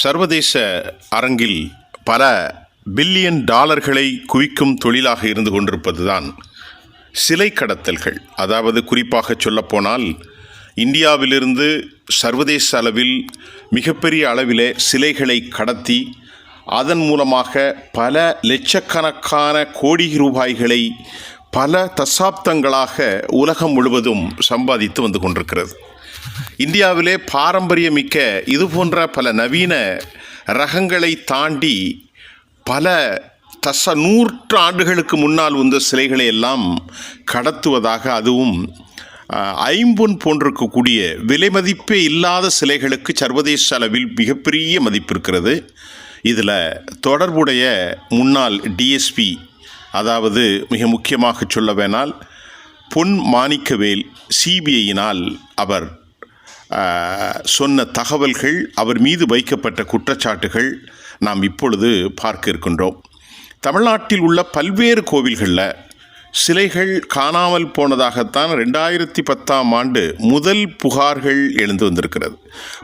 சர்வதேச அரங்கில் பல பில்லியன் டாலர்களை குவிக்கும் தொழிலாக இருந்து கொண்டிருப்பதுதான் சிலை கடத்தல்கள். அதாவது குறிப்பாக சொல்லப்போனால் இந்தியாவிலிருந்து சர்வதேச அளவில் மிகப்பெரிய அளவிலே சிலைகளை கடத்தி அதன் மூலமாக பல லட்சக்கணக்கான கோடி ரூபாய்களை பல தசாப்தங்களாக உலகம் முழுவதும் சம்பாதித்து வந்து கொண்டிருக்கிறது. இந்தியாவிலே பாரம்பரியமிக்க இது போன்ற பல நவீன ரகங்களை தாண்டி பல நூற்றாண்டுகளுக்கு முன்னால் வந்த சிலைகளை எல்லாம் கடத்துவதாக, அதுவும் ஐம்பொன் போன்றிருக்கக்கூடிய விலை மதிப்பே இல்லாத சிலைகளுக்கு சர்வதேச அளவில் மிகப்பெரிய மதிப்பு இருக்கிறது. இதில் தொடர்புடைய முன்னாள் டிஎஸ்பி, அதாவது மிக முக்கியமாக சொல்ல வேணால் பொன் மாணிக்கவேல், சிபிஐயினால் அவர் சொன்ன தகவல்கள், அவர் மீது வைக்கப்பட்ட குற்றச்சாட்டுகள் நாம் இப்பொழுது பார்க்க இருக்கின்றோம். தமிழ்நாட்டில் உள்ள பல்வேறு கோவில்களில் சிலைகள் காணாமல் போனதாகத்தான் 2010 முதல் புகார்கள் எழுந்து வந்திருக்கிறது.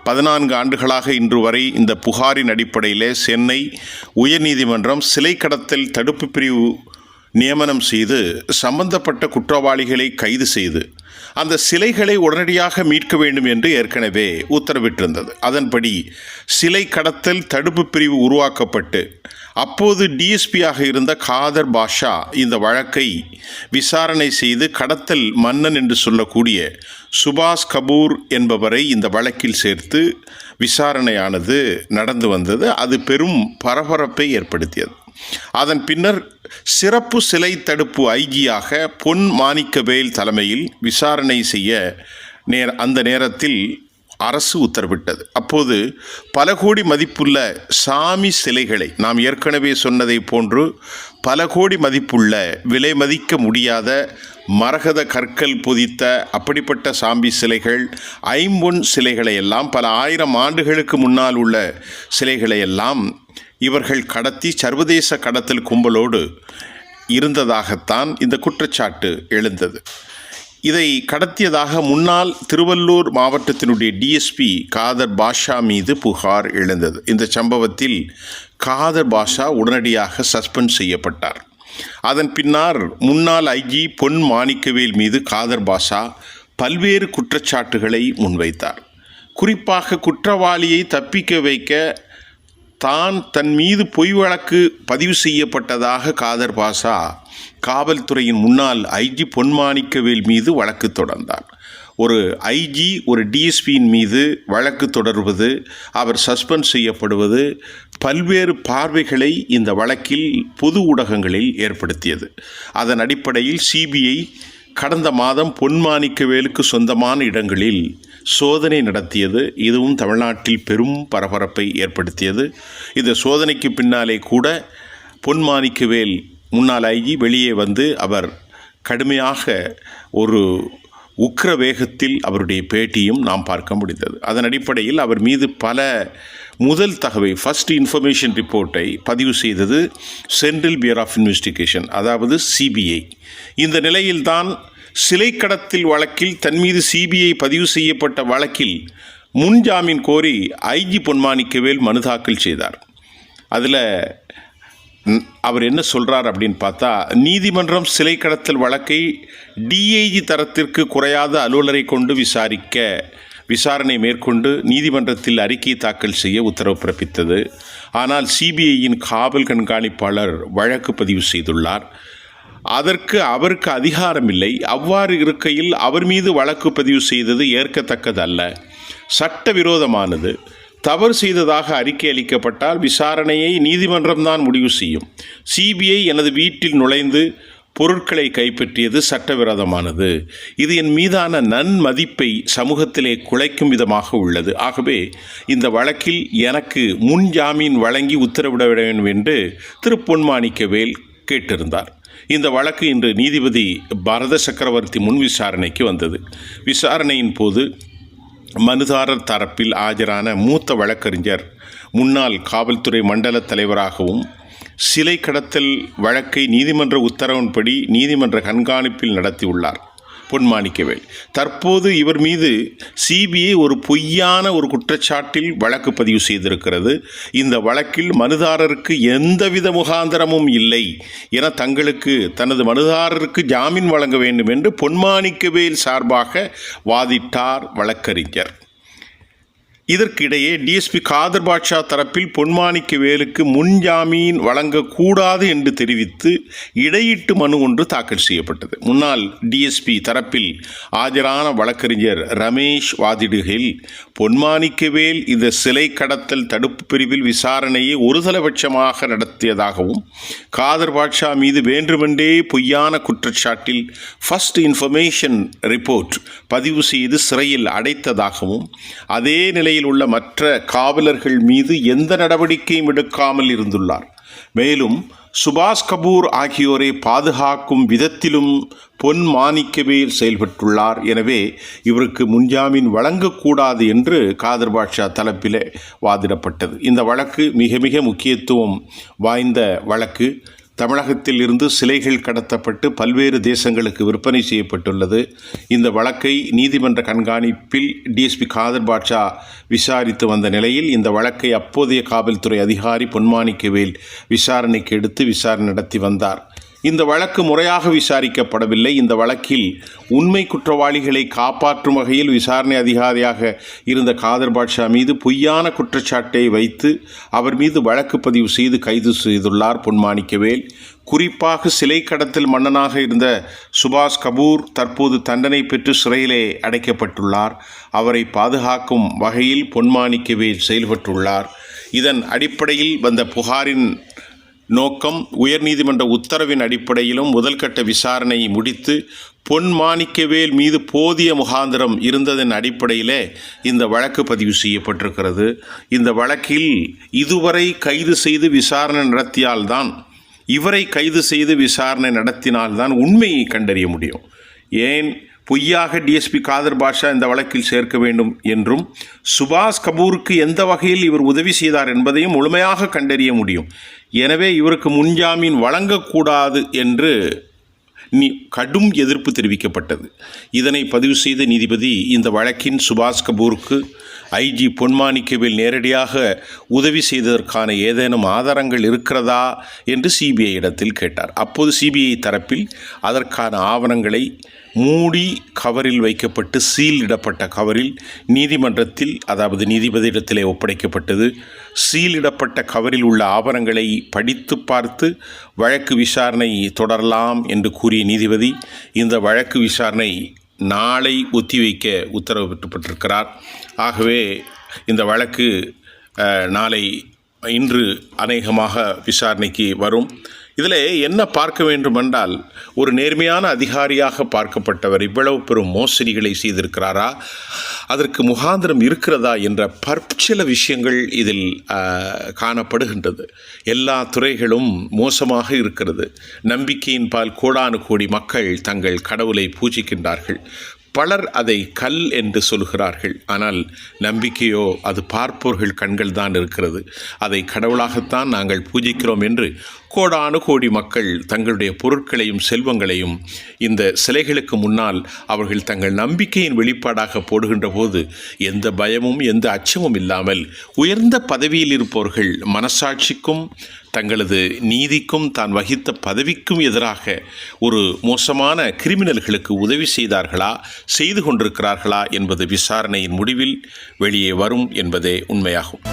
14 ஆண்டுகளாக இன்று வரை இந்த புகாரின் அடிப்படையில் சென்னை உயர்நீதிமன்றம் சிலை கடத்தல் தடுப்பு பிரிவு நியமனம் செய்து சம்பந்தப்பட்ட குற்றவாளிகளை கைது செய்து அந்த சிலைகளை உடனடியாக மீட்க வேண்டும் என்று ஏற்கனவே உத்தரவிட்டிருந்தது. அதன்படி சிலை கடத்தல் தடுப்பு பிரிவு உருவாக்கப்பட்டு அப்போது டிஎஸ்பியாக இருந்த காதர் பாஷா இந்த வழக்கை விசாரணை செய்து கடத்தல் மன்னன் என்று சொல்லக்கூடிய சுபாஷ் கபூர் என்பவரை இந்த வழக்கில் சேர்த்து விசாரணையானது நடந்து வந்தது. அது பெரும் பரபரப்பை ஏற்படுத்தியது. அதன் பின்னர் சிறப்பு சிலை தடுப்பு ஐஜியாக பொன் மாணிக்கவேல் தலைமையில் விசாரணை செய்ய அந்த நேரத்தில் அரசு உத்தரவிட்டது. அப்போது பல கோடி மதிப்புள்ள சாமி சிலைகளை, நாம் ஏற்கனவே சொன்னதை போன்று பல கோடி மதிப்புள்ள விலை மதிக்க முடியாத மரகத கற்கள் பொதித்த அப்படிப்பட்ட சாமி சிலைகள், ஐம்பொன் சிலைகளை எல்லாம், பல ஆயிரம் ஆண்டுகளுக்கு முன்னால் உள்ள சிலைகளை எல்லாம் இவர்கள் கடத்தி சர்வதேச கடத்தல் கும்பலோடு இருந்ததாகத்தான் இந்த குற்றச்சாட்டு எழுந்தது. இதை கடத்தியதாக முன்னாள் திருவள்ளூர் மாவட்டத்தினுடைய டிஎஸ்பி காதர் பாஷா மீது புகார் எழுந்தது. இந்த சம்பவத்தில் காதர் பாஷா உடனடியாக சஸ்பெண்ட் செய்யப்பட்டார். அதன் பின்னர் முன்னாள் ஐஜி பொன் மாணிக்கவேல் மீது காதர் பாஷா பல்வேறு குற்றச்சாட்டுகளை முன்வைத்தார். குறிப்பாக குற்றவாளியை தப்பிக்க வைக்க தன் மீது பொய் வழக்கு பதிவு செய்யப்பட்டதாக காதர் பாஷா காவல்துறையின் முன்னாள் ஐஜி பொன் மாணிக்கவேல் மீது வழக்கு தொடர்ந்தார். ஒரு ஐஜி ஒரு டிஎஸ்பியின் மீது வழக்கு தொடர்வது, அவர் சஸ்பெண்ட் செய்யப்படுவது பல்வேறு பார்வைகளை இந்த வழக்கில் பொது ஊடகங்களில் ஏற்படுத்தியது. அதன் அடிப்படையில் சிபிஐ கடந்த மாதம் பொன் மாணிக்கவேலுக்கு சொந்தமான இடங்களில் சோதனை நடத்தியது. இதுவும் தமிழ்நாட்டில் பெரும் பரபரப்பை ஏற்படுத்தியது. இந்த சோதனைக்கு பின்னாலே கூட பொன் மாணிக்கவேல் முன்னாள் ஐஜி வெளியே வந்து அவர் கடுமையாக ஒரு உக்கிர வேகத்தில் அவருடைய பேட்டியும் நாம் பார்க்க முடிந்தது. அதன் அடிப்படையில் அவர் மீது பல முதல் தகவல் ஃபர்ஸ்ட் இன்ஃபர்மேஷன் ரிப்போர்ட்டை பதிவு செய்தது சென்ட்ரல் பியூரோ ஆஃப் இன்வெஸ்டிகேஷன், அதாவது சிபிஐ. இந்த நிலையில்தான் சிலை கடத்தல் வழக்கில் தன் மீது சிபிஐ பதிவு செய்யப்பட்ட வழக்கில் முன்ஜாமீன் கோரி ஐஜி பொன் மாணிக்கவேல் மனு தாக்கல் செய்தார். அதில் அவர் என்ன சொல்கிறார் அப்படின்னு பார்த்தா, நீதிமன்றம் சிலை கடத்தல் வழக்கை டிஐஜி தரத்திற்கு குறையாத அலுவலரை கொண்டு விசாரணை மேற்கொண்டு நீதிமன்றத்தில் அறிக்கை தாக்கல் செய்ய உத்தரவு பிறப்பித்தது. ஆனால் சிபிஐயின் காவல் கண்காணிப்பாளர் வழக்கு பதிவு செய்துள்ளார். அதற்கு அவருக்கு அதிகாரம் இல்லை. அவ்வாறு இருக்கையில் அவர் மீது வழக்கு பதிவு செய்தது ஏற்கத்தக்கதல்ல, சட்டவிரோதமானது. தவறு செய்ததாக அறிக்கை அளிக்கப்பட்டால் விசாரணையை நீதிமன்றம்தான் முடிவு செய்யும். சிபிஐ எனது வீட்டில் நுழைந்து பொருட்களை கைப்பற்றியது சட்டவிரோதமானது. இது என் மீதான நன்மதிப்பை சமூகத்திலே குலைக்கும் விதமாக உள்ளது. ஆகவே இந்த வழக்கில் எனக்கு முன் ஜாமீன் வழங்கி உத்தரவிட வேண்டும் என்று திரு பொன் மாணிக்கவேல் கேட்டிருந்தார். இந்த வழக்கு இன்று நீதிபதி பரத சக்கரவர்த்தி முன் விசாரணைக்கு வந்தது. விசாரணையின் போது மனுதாரர் தரப்பில் ஆஜரான மூத்த வழக்கறிஞர் முன்னாள் காவல்துறை மண்டல தலைவராகவும் சிலை கடத்தல் வழக்கை நீதிமன்ற உத்தரவின்படி நீதிமன்ற கண்காணிப்பில் நடத்தியுள்ளார். பொன்மாணிக்கவேல். தற்போது இவர் மீது சிபிஐ ஒரு பொய்யான ஒரு குற்றச்சாட்டில் வழக்கு பதிவு செய்திருக்கிறது. இந்த வழக்கில் மனுதாரருக்கு எந்தவித முகாந்தரமும் இல்லை என தனது மனுதாரருக்கு ஜாமீன் வழங்க வேண்டும் என்று பொன்மாணிக்கவேல் சார்பாக வாதிட்டார் வழக்கறிஞர். இதற்கிடையே டிஎஸ்பி காதர் பாட்ஷா தரப்பில் பொன்மாணிக்கவேலுக்கு முன்ஜாமீன் வழங்கக்கூடாது என்று தெரிவித்து இடையீட்டு மனு ஒன்று தாக்கல் செய்யப்பட்டது. முன்னாள் டிஎஸ்பி தரப்பில் ஆஜரான வழக்கறிஞர் ரமேஷ் வாதிடுகையில், பொன்மாணிக்கவேல் இந்த சிலை கடத்தல் தடுப்பு பிரிவில் விசாரணையை ஒருதலைபட்சமாக நடத்தியதாகவும் காதர் பாட்ஷா மீது வேண்டுமென்றே பொய்யான குற்றச்சாட்டில் ஃபர்ஸ்ட் இன்ஃபர்மேஷன் ரிப்போர்ட் பதிவு செய்து சிறையில் அடைத்ததாகவும் அதே நிலையில் உள்ள மற்ற காவலர்கள் மீது எந்த நடவடிக்கையும் எடுக்காமல் இருந்துள்ளார். மேலும் சுபாஷ் கபூர் ஆகியோரை பாதுகாக்கும் விதத்திலும் பொன்மாணிக்கவேல் செயல்பட்டுள்ளார். எனவே இவருக்கு முன்ஜாமீன் வழங்கக்கூடாது என்று காதர் பாட்ஷா தரப்பிலே வாதிடப்பட்டது. இந்த வழக்கு மிக மிக முக்கியத்துவம் வாய்ந்த வழக்கு. தமிழகத்தில் இருந்து சிலைகள் கடத்தப்பட்டு பல்வேறு தேசங்களுக்கு விற்பனை செய்யப்பட்டுள்ளது. இந்த வழக்கை நீதிமன்ற கண்காணிப்பில் டிஎஸ்பி காதர் பாட்ஷா விசாரித்து வந்த நிலையில் இந்த வழக்கை அப்போதைய காவல்துறை அதிகாரி பொன்மாணிக்கவேல் விசாரணைக்கு எடுத்து விசாரணை நடத்தி வந்தார். இந்த வழக்கு முறையாக விசாரிக்கப்படவில்லை. இந்த வழக்கில் உண்மை குற்றவாளிகளை காப்பாற்றும் வகையில் விசாரணை அதிகாரியாக இருந்த காதர் பாட்ஷா மீது பொய்யான குற்றச்சாட்டை வைத்து அவர் மீது வழக்கு பதிவு செய்து கைது செய்துள்ளார் பொன்மாணிக்கவேல். குறிப்பாக சிலை கடத்தல் மன்னனாக இருந்த சுபாஷ் கபூர் தற்போது தண்டனை பெற்று சிறையிலே அடைக்கப்பட்டுள்ளார். அவரை பாதுகாக்கும் வகையில் பொன்மாணிக்கவேல் செயல்பட்டுள்ளார். இதன் அடிப்படையில் வந்த புகாரின் நோக்கம் உயர்நீதிமன்ற உத்தரவின் அடிப்படையிலும் முதல்கட்ட விசாரணையை முடித்து பொன்மாணிக்கவேல் மீது போதிய முகாந்திரம் இருந்ததன் அடிப்படையிலே இந்த வழக்கு பதிவு செய்யப்பட்டிருக்கிறது. இந்த வழக்கில் இதுவரை கைது செய்து விசாரணை நடத்தியால்தான் இவரை கைது செய்து விசாரணை நடத்தினால்தான் உண்மையை கண்டறிய முடியும். ஏன் பொய்யாக டிஎஸ்பி காதர் பாட்ஷா இந்த வழக்கில் சேர்க்க வேண்டும் என்றும் சுபாஷ் கபூருக்கு எந்த வகையில் இவர் உதவி செய்தார் என்பதையும் முழுமையாக கண்டறிய முடியும். எனவே இவருக்கு முன்ஜாமீன் வழங்கக்கூடாது என்று கடும் எதிர்ப்பு தெரிவிக்கப்பட்டது. இதனை பதிவு செய்த நீதிபதி இந்த வழக்கின் சுபாஷ் கபூருக்கு ஐஜி பொன்மாணிக்கவேல் நேரடியாக உதவி செய்ததற்கான ஏதேனும் ஆதாரங்கள் இருக்கிறதா என்று சிபிஐ இடத்தில் கேட்டார். அப்போது சிபிஐ தரப்பில் அதற்கான ஆவணங்களை மூடி கவரில் வைக்கப்பட்டு சீல் இடப்பட்ட கவரில் நீதிமன்றத்தில், அதாவது நீதிபதியிடத்திலே ஒப்படைக்கப்பட்டது. சீலிடப்பட்ட கவரில் உள்ள ஆவணங்களை படித்து பார்த்து வழக்கு விசாரணை தொடரலாம் என்று கூறிய நீதிபதி இந்த வழக்கு விசாரணை நாளை ஒத்திவைக்க உத்தரவிட்டிருக்கிறார். ஆகவே இந்த வழக்கு இன்று அநேகமாக விசாரணைக்கு வரும். இதில் என்ன பார்க்க வேண்டுமென்றால், ஒரு நேர்மையான அதிகாரியாக பார்க்கப்பட்டவர் இவ்வளவு பெரும் மோசடிகளை செய்திருக்கிறாரா, அதற்கு முகாந்திரம் இருக்கிறதா என்ற பற்சில விஷயங்கள் இதில் காணப்படுகின்றது. எல்லா துறைகளும் மோசமாக இருக்கிறது. நம்பிக்கையின் பால் கோடானு கோடி மக்கள் தங்கள் கடவுளை பூஜிக்கின்றார்கள். பலர் அதை கல் என்று சொல்கிறார்கள். ஆனால் நம்பிக்கையோ அது பார்ப்போர்கள் கண்கள் தான் இருக்கிறது. அதை கடவுளாகத்தான் நாங்கள் பூஜிக்கிறோம் என்று கோடானு கோடி மக்கள் தங்களுடைய பொருட்களையும் செல்வங்களையும் இந்த சிலைகளுக்கு முன்னால் அவர்கள் தங்கள் நம்பிக்கையின் வெளிப்பாடாக போடுகின்ற போது எந்த பயமும் எந்த அச்சமும் இல்லாமல் உயர்ந்த பதவியில் இருப்பவர்கள் மனசாட்சிக்கும் தங்களது நீதிக்கும் தான் வகித்த பதவிக்கும் எதிராக ஒரு மோசமான கிரிமினல்களுக்கு உதவி செய்தார்களா, செய்து கொண்டிருக்கிறார்களா என்பது விசாரணையின் முடிவில் வெளியே வரும் என்பதே உண்மையாகும்.